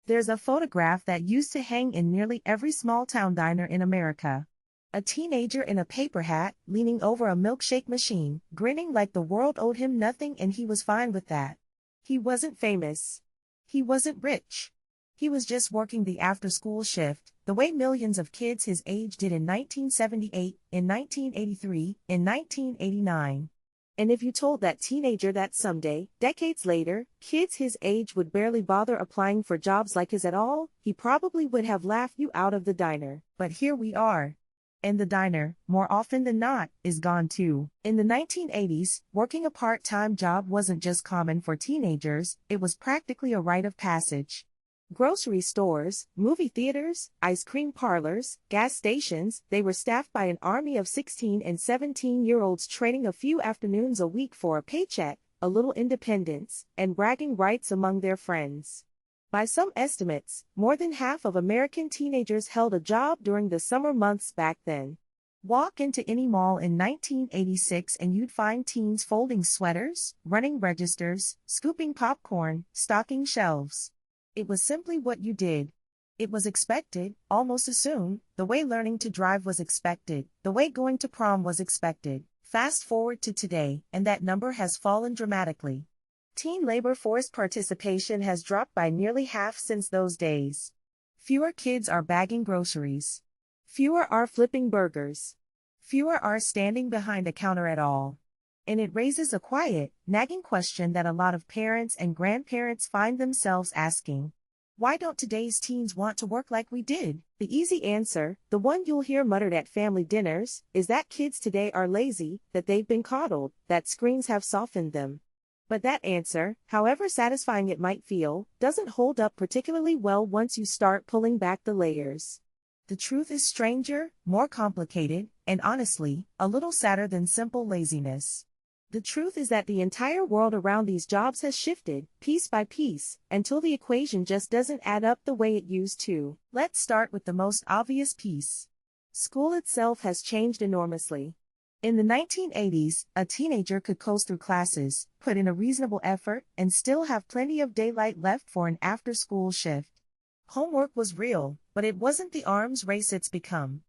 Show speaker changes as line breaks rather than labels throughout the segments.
There's a photograph that used to hang in nearly every small-town diner in America. A teenager in a paper hat, leaning over a milkshake machine, grinning like the world owed him nothing and he was fine with that. He wasn't famous. He wasn't rich. He was just working the after-school shift, the way millions of kids his age did in 1978, in 1983, in 1989. And if you told that teenager that someday, decades later, kids his age would barely bother applying for jobs like his at all, he probably would have laughed you out of the diner. But here we are. And the diner, more often than not, is gone too. In the 1980s, working a part-time job wasn't just common for teenagers, it was practically a rite of passage. Grocery stores, movie theaters, ice cream parlors, gas stations, they were staffed by an army of 16 and 17-year-olds trading a few afternoons a week for a paycheck, a little independence, and bragging rights among their friends. By some estimates, more than half of American teenagers held a job during the summer months back then. Walk into any mall in 1986 and you'd find teens folding sweaters, running registers, scooping popcorn, stocking shelves. It was simply what you did. It was expected, almost assumed, the way learning to drive was expected, the way going to prom was expected. Fast forward to today, and that number has fallen dramatically. Teen labor force participation has dropped by nearly half since those days. Fewer kids are bagging groceries. Fewer are flipping burgers. Fewer are standing behind a counter at all. And it raises a quiet, nagging question that a lot of parents and grandparents find themselves asking. Why don't today's teens want to work like we did? The easy answer, the one you'll hear muttered at family dinners, is that kids today are lazy, that they've been coddled, that screens have softened them. But that answer, however satisfying it might feel, doesn't hold up particularly well once you start pulling back the layers. The truth is stranger, more complicated, and honestly, a little sadder than simple laziness. The truth is that the entire world around these jobs has shifted, piece by piece, until the equation just doesn't add up the way it used to. Let's start with the most obvious piece. School itself has changed enormously. In the 1980s, a teenager could coast through classes, put in a reasonable effort, and still have plenty of daylight left for an after-school shift. Homework was real, but it wasn't the arms race it's become.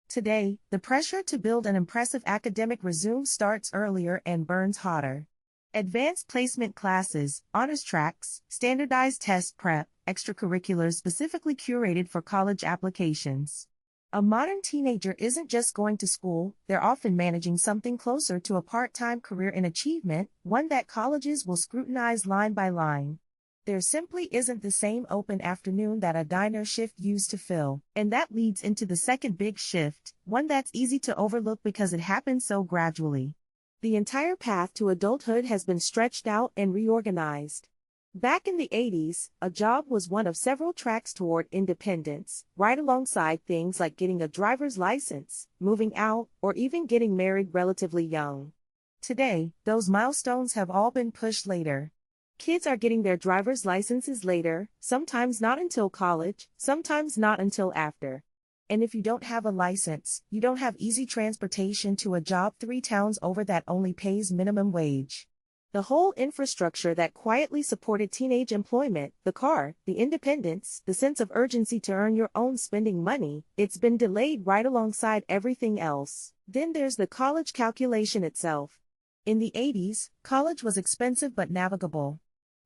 Today, the pressure to build an impressive academic resume starts earlier and burns hotter. Advanced placement classes, honors tracks, standardized test prep, extracurriculars specifically curated for college applications. A modern teenager isn't just going to school, they're often managing something closer to a part-time career in achievement, one that colleges will scrutinize line by line. There simply isn't the same open afternoon that a diner shift used to fill, and that leads into the second big shift, one that's easy to overlook because it happens so gradually. The entire path to adulthood has been stretched out and reorganized. Back in the 80s, a job was one of several tracks toward independence, right alongside things like getting a driver's license, moving out, or even getting married relatively young. Today, those milestones have all been pushed later. Kids are getting their driver's licenses later, sometimes not until college, sometimes not until after. And if you don't have a license, you don't have easy transportation to a job 3 towns over that only pays minimum wage. The whole infrastructure that quietly supported teenage employment, the car, the independence, the sense of urgency to earn your own spending money, it's been delayed right alongside everything else. Then there's the college calculation itself. In the 80s, college was expensive but navigable.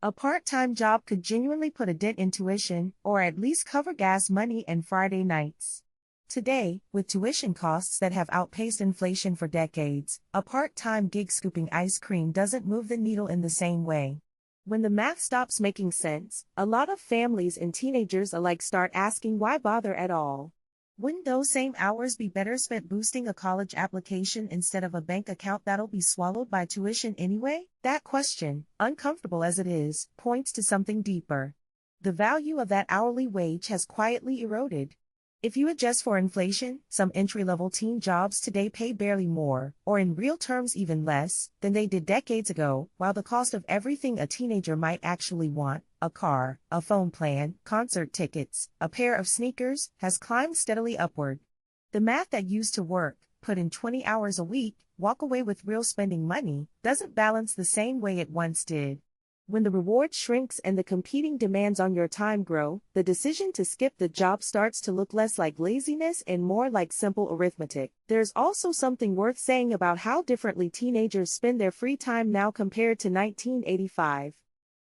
A part-time job could genuinely put a dent in tuition, or at least cover gas money and Friday nights. Today, with tuition costs that have outpaced inflation for decades, a part-time gig scooping ice cream doesn't move the needle in the same way. When the math stops making sense, a lot of families and teenagers alike start asking why bother at all. Wouldn't those same hours be better spent boosting a college application instead of a bank account that'll be swallowed by tuition anyway? That question, uncomfortable as it is, points to something deeper. The value of that hourly wage has quietly eroded. If you adjust for inflation, some entry-level teen jobs today pay barely more, or in real terms even less, than they did decades ago, while the cost of everything a teenager might actually want, a car, a phone plan, concert tickets, a pair of sneakers, has climbed steadily upward. The math that used to work, put in 20 hours a week, walk away with real spending money, doesn't balance the same way it once did. When the reward shrinks and the competing demands on your time grow, the decision to skip the job starts to look less like laziness and more like simple arithmetic. There's also something worth saying about how differently teenagers spend their free time now compared to 1985.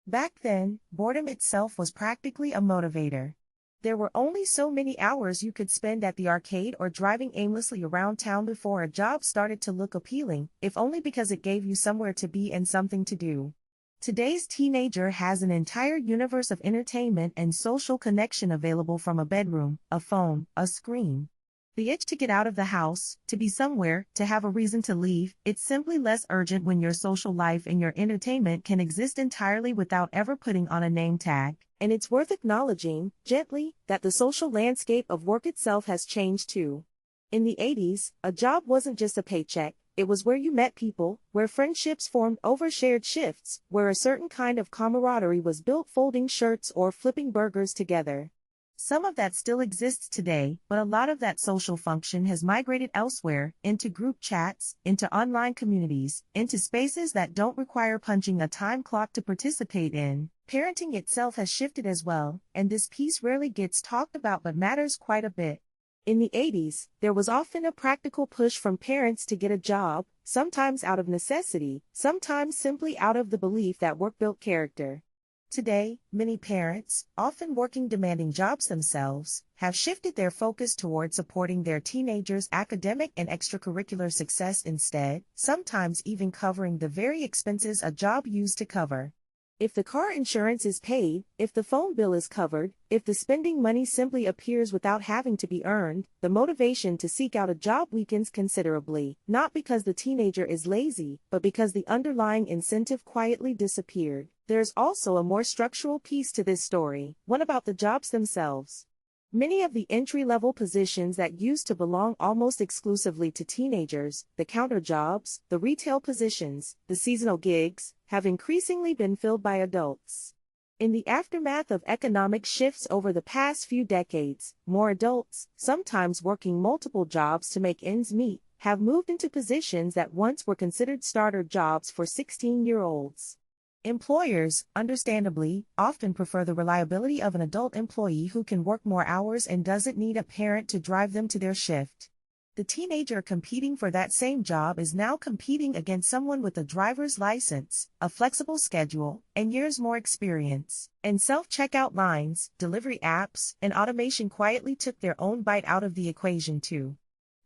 Back then, boredom itself was practically a motivator. There were only so many hours you could spend at the arcade or driving aimlessly around town before a job started to look appealing, if only because it gave you somewhere to be and something to do. Today's teenager has an entire universe of entertainment and social connection available from a bedroom, a phone, a screen. The itch to get out of the house, to be somewhere, to have a reason to leave, it's simply less urgent when your social life and your entertainment can exist entirely without ever putting on a name tag. And it's worth acknowledging, gently, that the social landscape of work itself has changed too. In the 80s, a job wasn't just a paycheck, it was where you met people, where friendships formed over shared shifts, where a certain kind of camaraderie was built folding shirts or flipping burgers together. Some of that still exists today, but a lot of that social function has migrated elsewhere, into group chats, into online communities, into spaces that don't require punching a time clock to participate in. Parenting itself has shifted as well, and this piece rarely gets talked about but matters quite a bit. In the 80s, there was often a practical push from parents to get a job, sometimes out of necessity, sometimes simply out of the belief that work built character. Today, many parents, often working demanding jobs themselves, have shifted their focus toward supporting their teenagers' academic and extracurricular success instead, sometimes even covering the very expenses a job used to cover. If the car insurance is paid, if the phone bill is covered, if the spending money simply appears without having to be earned, the motivation to seek out a job weakens considerably, not because the teenager is lazy, but because the underlying incentive quietly disappeared. There's also a more structural piece to this story, one about the jobs themselves. Many of the entry-level positions that used to belong almost exclusively to teenagers, the counter jobs, the retail positions, the seasonal gigs, have increasingly been filled by adults. In the aftermath of economic shifts over the past few decades, more adults, sometimes working multiple jobs to make ends meet, have moved into positions that once were considered starter jobs for 16-year-olds. Employers, understandably, often prefer the reliability of an adult employee who can work more hours and doesn't need a parent to drive them to their shift. The teenager competing for that same job is now competing against someone with a driver's license, a flexible schedule, and years more experience. And self-checkout lines, delivery apps, and automation quietly took their own bite out of the equation too.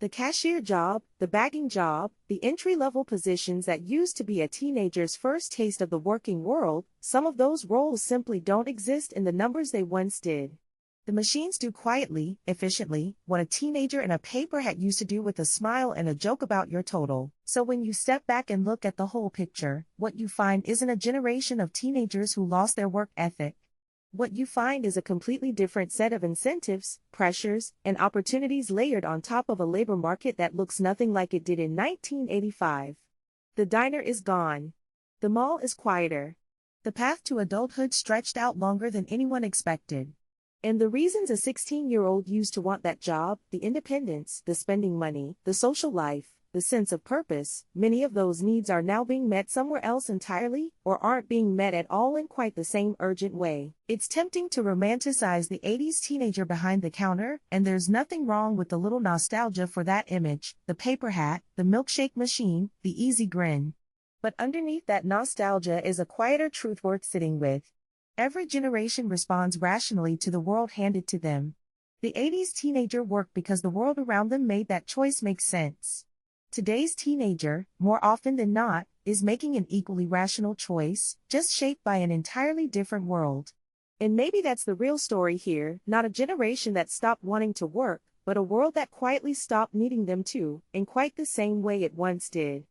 The cashier job, the bagging job, the entry-level positions that used to be a teenager's first taste of the working world, some of those roles simply don't exist in the numbers they once did. The machines do quietly, efficiently, what a teenager in a paper hat used to do with a smile and a joke about your total. So when you step back and look at the whole picture, what you find isn't a generation of teenagers who lost their work ethic. What you find is a completely different set of incentives, pressures, and opportunities layered on top of a labor market that looks nothing like it did in 1985. The diner is gone. The mall is quieter. The path to adulthood stretched out longer than anyone expected. And the reasons a 16-year-old used to want that job, the independence, the spending money, the social life, the sense of purpose, many of those needs are now being met somewhere else entirely, or aren't being met at all in quite the same urgent way. It's tempting to romanticize the 80s teenager behind the counter, and there's nothing wrong with the little nostalgia for that image, the paper hat, the milkshake machine, the easy grin. But underneath that nostalgia is a quieter truth worth sitting with. Every generation responds rationally to the world handed to them. The 80s teenager worked because the world around them made that choice make sense. Today's teenager, more often than not, is making an equally rational choice, just shaped by an entirely different world. And maybe that's the real story here, not a generation that stopped wanting to work, but a world that quietly stopped needing them to, in quite the same way it once did.